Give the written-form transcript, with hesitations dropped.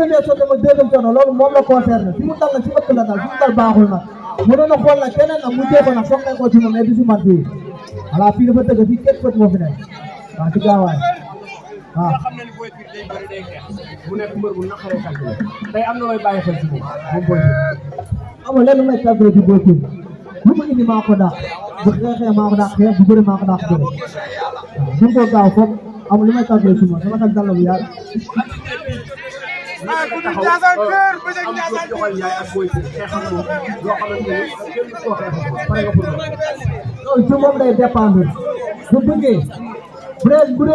loolu moom la concerné fi mu dal na ci ëpp la dal fi mu dal baaxul nag mënoon na xool nag keneen nag mu jéem a nag foog nañ ko ci moom mais du si man fii voilà fii dafa tëgg fii képp kët moo fi nekk waaw ci gaawaay waaw. xam na ni Boy Pire day bëri day xeex mu nekk mbër bu naqaree calculé tey am na looy bàyyi xel ci moom Boy Pire. xam nga lenn may calculé ci Boy Pire lu mu indi maa ko dàq bu xeexee maa ko dàq xeex bu bëri maa ko dàq bëri waaw du ko gaaw foog amul lu may calculé ci moom sama xel dal na bu yàgg. ah ku ñu Ndiassane Pire ba ca Ndiassane Pire Ndiaye ak Boy Pire xeexal moom loo xamante ni kenn du ko xeexal pare nga pour loolu ci moom day dépendre bu bëggee bu dee